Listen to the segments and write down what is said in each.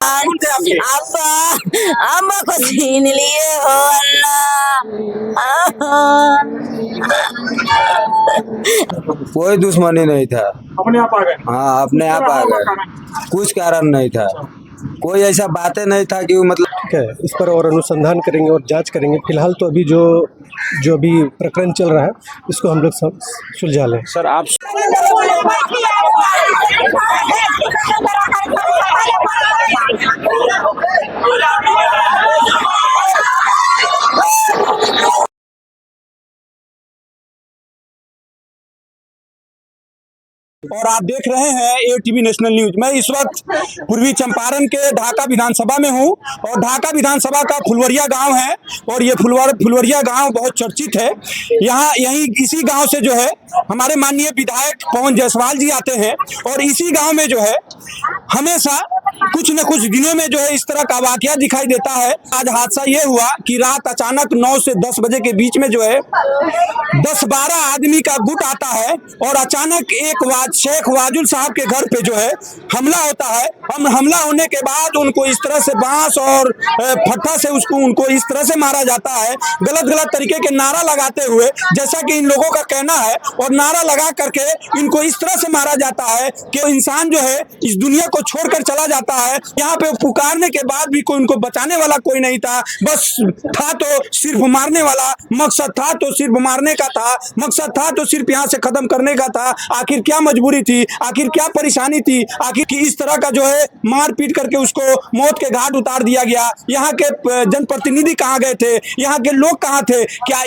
अब्बा अम्मा को छीन लिए हो अल्लाह। कोई दुश्मनी नहीं था। अपने आप आ गए? हाँ, अपने आप आ गए। कुछ कारण नहीं था, कोई ऐसा बातें नहीं था कि मतलब ठीक है, इस पर और अनुसंधान करेंगे और जांच करेंगे। फिलहाल तो अभी जो अभी प्रकरण चल रहा है इसको हम लोग सुलझा लें। सर आप और आप देख रहे हैं एटीवी नेशनल न्यूज। मैं इस वक्त पूर्वी चंपारण के ढाका विधानसभा में हूं और ढाका विधानसभा का फुलवरिया गांव है और ये फुलवरिया गांव बहुत चर्चित है। यहीं इसी गांव से जो है हमारे माननीय विधायक पवन जायसवाल जी आते हैं और इसी गांव में जो है हमेशा कुछ न कुछ दिनों में जो है इस तरह का वाकया दिखाई देता है। आज हादसा ये हुआ कि रात अचानक 9 से 10 बजे के बीच में जो है 10-12 आदमी का गुट आता है और अचानक एक शेख वाजुल साहब के घर पे जो है हमला होता है। हमला होने के बाद उनको इस तरह से बांस और फट्टा से उनको इस तरह से मारा जाता है, गलत तरीके के नारा लगाते हुए, जैसा कि इन लोगों का कहना है। और नारा लगा करके इनको इस तरह से मारा जाता है कि इंसान जो है इस दुनिया को छोड़कर चला जाता है। यहाँ पे पुकारने के बाद भी कोई उनको बचाने वाला कोई नहीं था। बस था तो सिर्फ मारने वाला, मकसद था तो सिर्फ मारने का था, मकसद था तो सिर्फ यहाँ से खत्म करने का था। आखिर क्या मजबूरी थी, आखिर क्या परेशानी थी, आखिर कि इस तरह का जो है मार पीट करके उसको मौत के घाट उतार दिया गया। यहाँ के जनप्रतिनिधि कहाँ गए थे, यहाँ के लोग कहाँ थे? क्या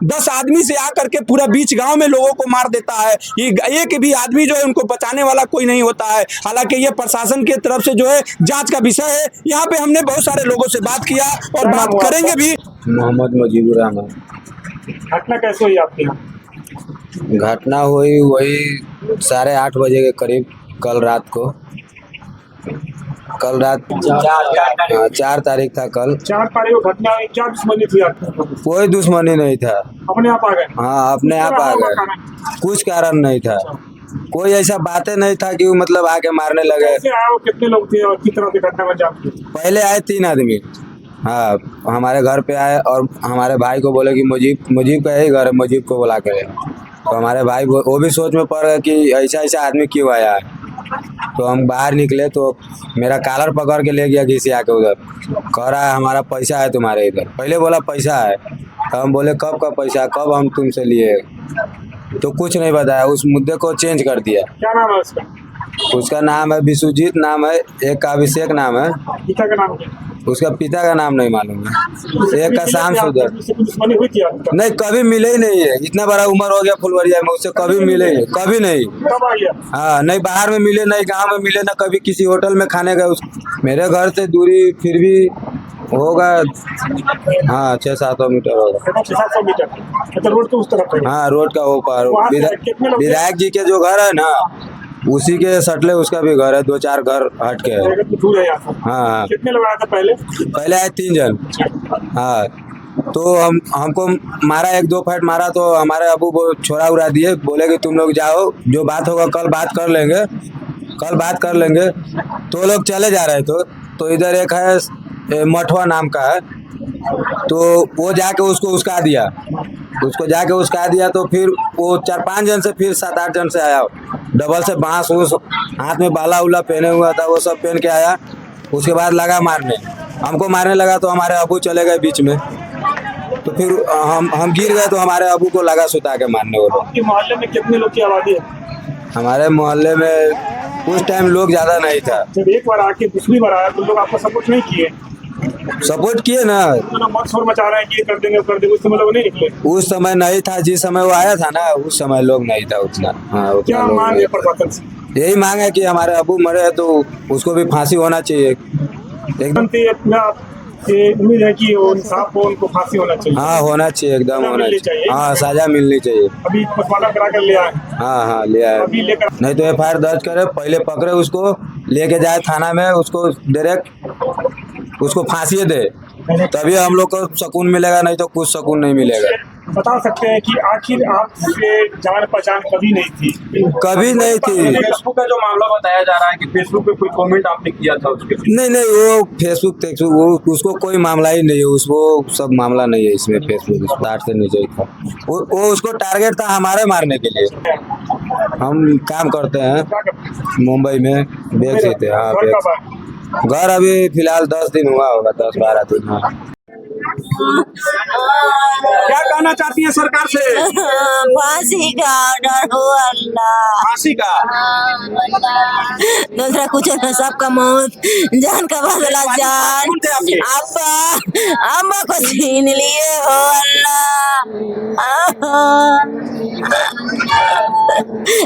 10 आदमी से आकर के पूरा बीच गांव में लोगों को मार देता है? ये एक भी आदमी जो है उनको बचाने वाला कोई नहीं होता है। हालांकि ये प्रशासन की तरफ से जो है जांच का विषय है। यहाँ पे हमने बहुत सारे लोगों से बात किया और बात करेंगे भी। मोहम्मद मुजीबुर रहमान। घटना कैसे हुई आपके यहाँ? घटना हुई वही 8:30 बजे के करीब कल रात 4 तारीख था कल। 4 तारीख को घटना हुई। क्या दुश्मनी थी आपको? कोई दुश्मनी नहीं था। अपने आप आ गए? हाँ, अपने आप आ गए। कुछ कारण नहीं था, कोई ऐसा बातें नहीं था कि मतलब आके मारने लगे। कैसे आए वो? कितने लोग थे और किस तरह की घटना में जाती? पहले आए 3 आदमी। हाँ, हमारे घर पे आए और हमारे भाई को बोले कि मुजीब का यही घर है, मुजीब को बुला कर। तो हमारे भाई वो भी सोच में पड़ गए कि ऐसा आदमी क्यों आया है। तो हम बाहर निकले तो मेरा कॉलर पकड़ के ले गया किसी आके उधर, कह रहा है हमारा पैसा है तुम्हारे इधर। पहले बोला पैसा है, तो हम बोले कब का पैसा, कब हम तुमसे लिए? तो कुछ नहीं बताया, उस मुद्दे को चेंज कर दिया। क्या नाम है उसका? उसका नाम है विश्वजीत नाम है, एक का अभिषेक नाम है। पिता का नाम क्या? उसका पिता का नाम नहीं मालूम है। एक का शाम सुधर। दुश्मनी हुई थी आपका? नहीं, कभी मिले ही नहीं है। इतना बड़ा उम्र हो गया फुलवरिया में, उससे कभी मिले ही नहीं, कभी नहीं। कब आ गया? हाँ, नहीं बाहर में मिले, नहीं गांव में मिले, ना कभी किसी होटल में खाने गए। मेरे घर से दूरी फिर भी होगा 600-700 मीटर होगा। 600 मीटर। रोड तो उस तरफ है? हाँ, रोड का ऊपर। विधायक जी के जो घर है ना, उसी के सटले उसका भी घर है, 2-4 घर हट के है। दूर है यहाँ से? हाँ। कितने लोग आए थे पहले? आए 3 जन। हाँ, तो हमको मारा, 1-2 फैट मारा। तो हमारे अबू वो छोड़ा उड़ा दिए, बोले कि तुम लोग जाओ, जो बात होगा कल बात कर लेंगे, कल बात कर लेंगे। तो लोग चले जा रहे थे। तो इधर एक है मठवा नाम का है, तो वो जाके उसको उस्का दिया। तो फिर वो 4-5 जन से फिर 7-8 जन से आया, डबल से बांस उस हाथ में बाला उला पहने हुआ था, वो सब पहन के आया। उसके बाद लगा मारने, हमको मारने लगा। तो हमारे अबू चले गए बीच में, तो फिर हम गिर गए। तो हमारे अबू को लगा सुता के मारने। वो लोग। आपके मोहल्ले में कितने लोग की आबादी है? हमारे मोहल्ले में उस टाइम लोग ज्यादा नहीं था। जब एक बार आके दूसरी बार आया तो लोग आपको सपोर्ट नहीं किए? सपोर्ट किए ना, मत शोर मचा रहे हैं कि कर देंगे कर देंगे, उस समय लोग नहीं निकले? उस समय नहीं था, जिस समय वो आया था ना, उस समय लोग नहीं था उतना। हाँ, उतना क्या मांग है प्रशासन से? यही मांग है कि हमारे अबू मरे हैं तो उसको भी फांसी होना चाहिए एकदम। उम्मीद है कि वो इंसाफ हो, उनको फांसी होना चाहिए। हाँ, होना चाहिए, एकदम होना चाहिए। हाँ, सजा मिलनी चाहिए। अभी पोस्टमार्टम करा कर ले आए? हाँ, ले आए। अभी लेकर नहीं तो FIR दर्ज करे, पहले पकड़े उसको, लेके जाए थाना में, उसको डायरेक्ट उसको फांसी दे, तभी हम लोग को सुकून मिलेगा, नहीं तो कुछ सुकून नहीं मिलेगा। बता सकते हैं कि आखिर आपसे जान पहचान कभी नहीं थी? कभी नहीं थी। फेसबुक का जो मामला बताया जा रहा है कि फेसबुक पे कोई कमेंट आपने किया था उसके, नहीं वो फेसबुक वो उसको कोई मामला ही नहीं है, उसको सब मामला नहीं है इसमें। फेसबुक स्टार्ट से नीचे था वो उसको टारगेट था हमारे मारने के लिए। हम काम करते हैं मुंबई में, बेच देते हैं। हाँ बेच। घर अभी फिलहाल 10 दिन हुआ होगा, 10-12 दिन। हाँ क्या कहना चाहती हैं सरकार से? फांसी का ऑर्डर हो अल्लाह। फांसी का? दूसरा कुछ न, सबका मौत, जान का बदला जान। कौन थे आपके? अब्बा अम्मा को छीन लिए हो अल्लाह।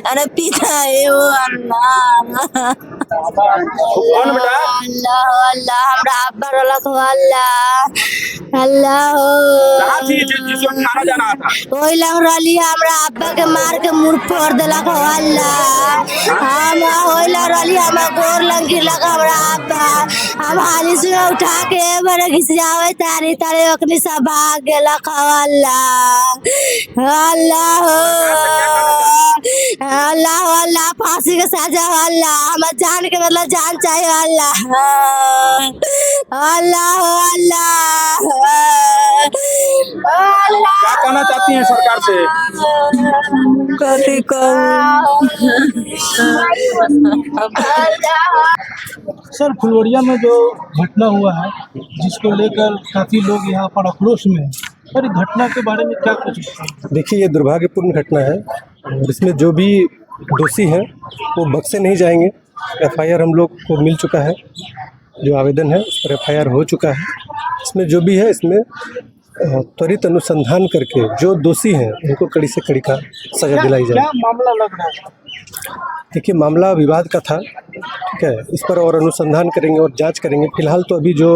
अरे पिता है वो अल्लाह। कौन बेटा? अल्लाह अल्लाह हमरा अब्बा रलक हो अल्लाह। अल्लाह कहाँ थी जिस वक्त मारा जाना था? कोई लग रही हमरा अब्बा के मार के मुंह फोड़ देलक हो अल्लाह। हम होई लग रही हम गोर लग गिरलक हमरा अब्बा। हम हाली से उठा के बड़े घिसियावे तारी तारी ओकनी सब भाग गेलक हो अल्लाह। अल्लाह अल्लाह अल्लाह फांसी के सजा हो अल्लाह। हम जान के मतलब जान चाहिए अल्लाह। अल्लाह अल्लाह क्या कहना चाहती हैं सरकार से? कभी सर, फुलवरिया में जो घटना हुआ है जिसको लेकर काफ़ी लोग यहाँ पर आक्रोश में हैं, सर घटना के बारे में क्या कुछ? देखिए, ये दुर्भाग्यपूर्ण घटना है और इसमें जो भी दोषी हैं वो बख्शे नहीं जाएंगे। एफआईआर हम लोग को मिल चुका है, जो आवेदन है उस पर एफआईआर हो चुका है। इसमें जो भी है इसमें त्वरित अनुसंधान करके जो दोषी हैं उनको कड़ी से कड़ी का सजा दिलाई जाए। क्या मामला लग रहा है? देखिए, मामला विवाद का था, ठीक है। इस पर और अनुसंधान करेंगे और जांच करेंगे। फिलहाल तो अभी जो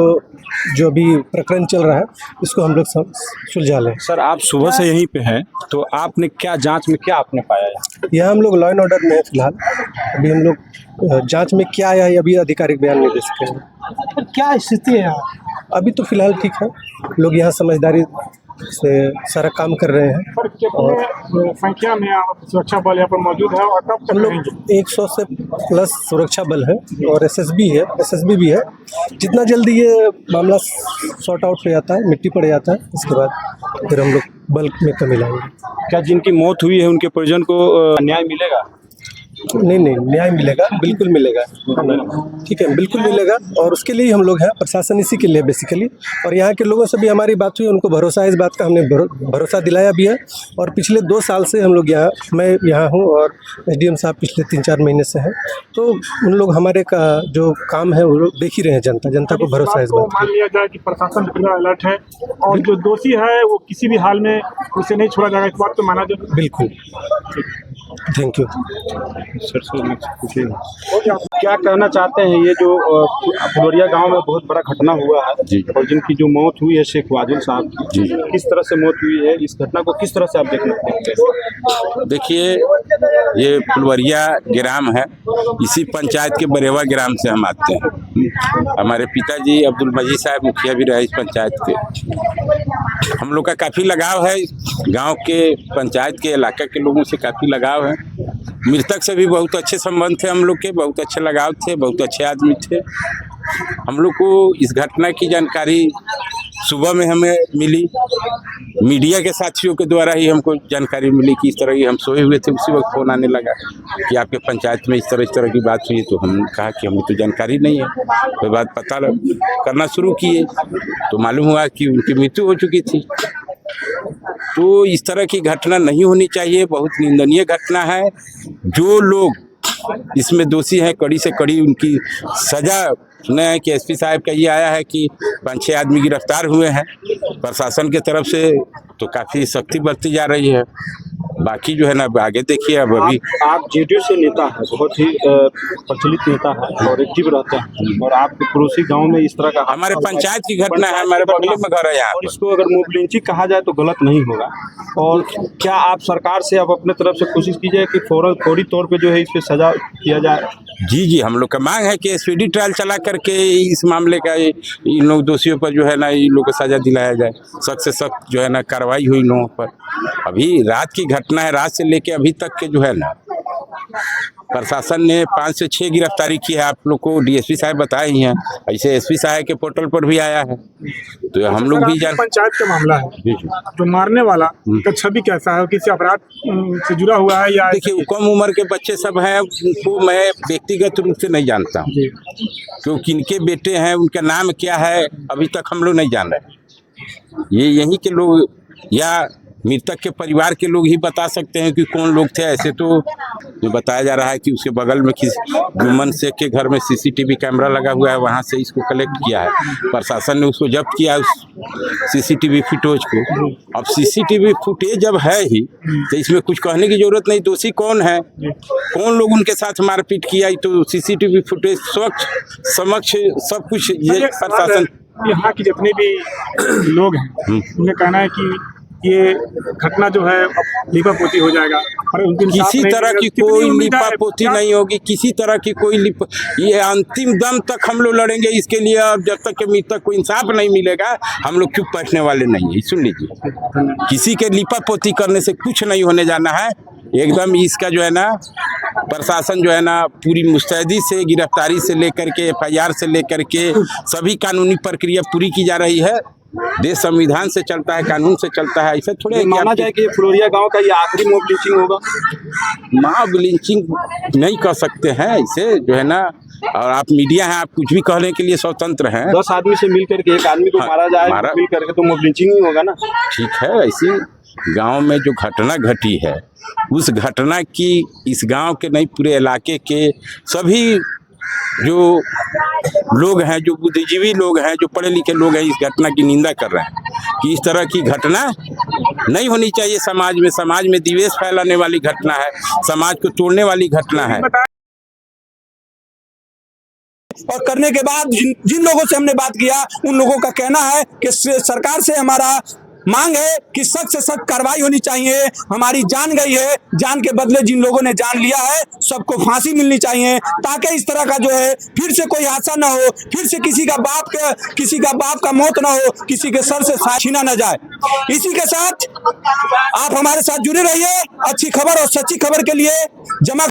अभी प्रकरण चल रहा है इसको हम लोग सुलझा लें। सर, आप सुबह से यहीं पे हैं, तो आपने क्या जांच में क्या आपने पाया? यहाँ हम लोग लॉ एंड ऑर्डर में है फिलहाल। अभी हम लोग जांच में क्या आया है अभी आधिकारिक बयान नहीं दे सकेंगे। क्या स्थिति है यहाँ? अभी तो फिलहाल ठीक है, लोग यहाँ समझदारी से सारा काम कर रहे हैं। सर, कितने संख्या में सुरक्षा बल यहाँ पर मौजूद है और कब तक हम लोग रहेंगे? 100 से प्लस सुरक्षा बल है और एसएसबी भी है। जितना जल्दी ये मामला सॉर्ट आउट हो जाता है, मिट्टी पड़ जाता है, इसके बाद फिर हम लोग बल्क में कमी लाएंगे। क्या जिनकी मौत हुई है उनके परिजन को न्याय मिलेगा? नहीं, न्याय मिलेगा, बिल्कुल मिलेगा। ठीक है, बिल्कुल मिलेगा और उसके लिए हम लोग हैं, प्रशासन इसी के लिए बेसिकली। और यहाँ के लोगों से भी हमारी बात हुई, उनको भरोसा है, इस बात का हमने भरोसा दिलाया भी है। और पिछले 2 साल से हम लोग यहाँ, मैं यहाँ हूँ और एसडीएम साहब पिछले 3-4 महीने से हैं, तो उन लोग हमारे का जो काम है वो लोग देख ही रहे हैं। जनता को भरोसा है इस बात मान लिया जाए कि प्रशासन पूरा अलर्ट है और जो दोषी है वो किसी भी हाल में उसे नहीं छोड़ा जाएगा, इस बात को माना जाए? बिल्कुल। Thank you. क्या कहना चाहते हैं? ये जो फुलवरिया गांव में बहुत बड़ा घटना हुआ है जी, और जिनकी जो मौत हुई है शेख वाजिल साहब की जी, किस तरह से मौत हुई है, इस घटना को किस तरह से आप देखते हैं? देखिए, ये फुलवरिया ग्राम है, इसी पंचायत के बरेवा ग्राम से हम आते हैं। हमारे पिताजी अब्दुल मजीद साहब मुखिया भी रहे इस पंचायत के। हम लोग का काफ़ी लगाव है गांव के, पंचायत के, इलाके के लोगों से काफ़ी लगाव है। मृतक से भी बहुत अच्छे संबंध थे हम लोग के, बहुत अच्छे लगाव थे, बहुत अच्छे आदमी थे। हम लोग को इस घटना की जानकारी सुबह में हमें मिली, मीडिया के साथियों के द्वारा ही हमको जानकारी मिली कि इस तरह की, हम सोए हुए थे, उसी वक्त फ़ोन आने लगा कि आपके पंचायत में इस तरह की बात हुई। तो हमने कहा कि हमें तो जानकारी नहीं है। कोई बात पता करना शुरू किए तो मालूम हुआ कि उनकी मृत्यु हो चुकी थी। तो इस तरह की घटना नहीं होनी चाहिए, बहुत निंदनीय घटना है। जो लोग इसमें दोषी हैं, कड़ी से कड़ी उनकी सजा। सुने हैं कि एसपी साहब का ये आया है कि 5-6 आदमी गिरफ्तार हुए हैं। प्रशासन के तरफ से तो काफ़ी सख्ती बरती जा रही है। बाकी जो है ना आगे देखिए अब अभी आप जेडीयू से नेता है, बहुत ही प्रचलित नेता है और एक्टिव रहते हैं, और आपके पड़ोसी गांव में इस तरह का हमारे पंचायत की घटना है, हमारे बगल में घर है यहाँ और पर। इसको अगर मोब लिंचिंग कहा जाए तो गलत नहीं होगा। और क्या आप सरकार से अब अपने तरफ से कोशिश कीजिए कि फौरी तौर पे जो है इस पे सजा किया जाए? जी जी, हम लोग का मांग है कि स्पीडी ट्रायल चला करके इस मामले का इन लोग दोषियों पर जो है ना इन लोग को सजा दिलाया जाए, सख्त से सख्त जो है ना कार्रवाई हुई इन लोगों पर। अभी रात की घटना है, रात से लेके अभी तक के जो है ना प्रशासन ने 5 से 6 गिरफ्तारी की है। आप लोग को डीएसपी साहब बताए ही हैं, ऐसे एसपी साहब के पोर्टल पर भी आया है, तो हम लोग भी जान। पंचायत का मामला है, जी जी। जो मारने वाला का छवि कैसा है, किसी अपराध से जुड़ा हुआ है या देखिए कम उम्र के बच्चे सब हैं, उनको मैं व्यक्तिगत रूप से नहीं जानता हूँ, क्योंकि इनके बेटे हैं, उनका नाम क्या है अभी तक हम लोग नहीं जान रहे। ये यहीं के लोग या मृतक के परिवार के लोग ही बता सकते हैं कि कौन लोग थे। ऐसे तो जो बताया जा रहा है कि उसके बगल में जुम्मन शेख के घर में सीसीटीवी कैमरा लगा हुआ है, वहां से इसको कलेक्ट किया है। प्रशासन ने उसको जब्त किया उस सीसीटीवी फुटेज को। अब सीसीटीवी फुटेज जब है ही तो इसमें कुछ कहने की जरूरत नहीं, दोषी कौन है, कौन लोग उनके साथ मारपीट किया, तो सीसीटीवी फुटेज समक्ष सब कुछ ये प्रशासन। यहाँ के जितने भी लोग हैं उनका कहना है कि ये घटना जो है लिपापोती हो जाएगा, और उनके इंसाफ किसी नहीं तरह मिलेगा। की कितनी कोई उम्मीद है? लिपापोती क्या- नहीं होगी, किसी तरह की कोई ये अंतिम दम तक हम लोग लड़ेंगे इसके लिए। और जब तक के मृतक को इंसाफ नहीं मिलेगा हम लोग चुप बैठने वाले नहीं है। सुन लीजिए, किसी के लिपापोती करने से कुछ नहीं होने जाना है। एकदम इसका जो है ना प्रशासन जो है ना पूरी मुस्तैदी से गिरफ्तारी से लेकर के FIR से लेकर के सभी कानूनी प्रक्रिया पूरी की जा रही है। देश संविधान से चलता है, कानून से चलता है। ऐसे थोड़े माना जाए कि फुलवरिया गांव का ये आखिरी मोब लिंचिंग होगा? मॉब लिंचिंग नहीं कर सकते हैं ऐसे जो है ना, और आप मीडिया हैं, आप कुछ भी कहने के लिए स्वतंत्र हैं। 10 आदमी से मिल करके एक आदमी को हाँ, मारा जाए मारा- मिल करके तो मोब लिंचिंग ही होगा ना? ठीक है, ऐसी गांव में जो घटना घटी है उस घटना की इस गांव के नहीं पूरे इलाके के सभी जो लोग हैं, जो बुद्धिजीवी लोग हैं, जो पढ़े लिखे लोग हैं, इस घटना की निंदा कर रहे हैं कि इस तरह की घटना नहीं होनी चाहिए समाज में। समाज में द्वेष फैलाने वाली घटना है, समाज को तोड़ने वाली घटना है। और करने के बाद जिन लोगों से हमने बात किया उन लोगों का कहना है कि सरकार से हमारा मांग है कि सख्त से सख्त कार्रवाई होनी चाहिए। हमारी जान गई है, जान के बदले जिन लोगों ने जान लिया है सबको फांसी मिलनी चाहिए, ताकि इस तरह का जो है फिर से कोई हादसा ना हो, फिर से किसी का बाप का मौत ना हो, किसी के सर से छीना ना जाए। इसी के साथ आप हमारे साथ जुड़े रहिए। अच्छी खबर और सच्ची खबर के लिए जमा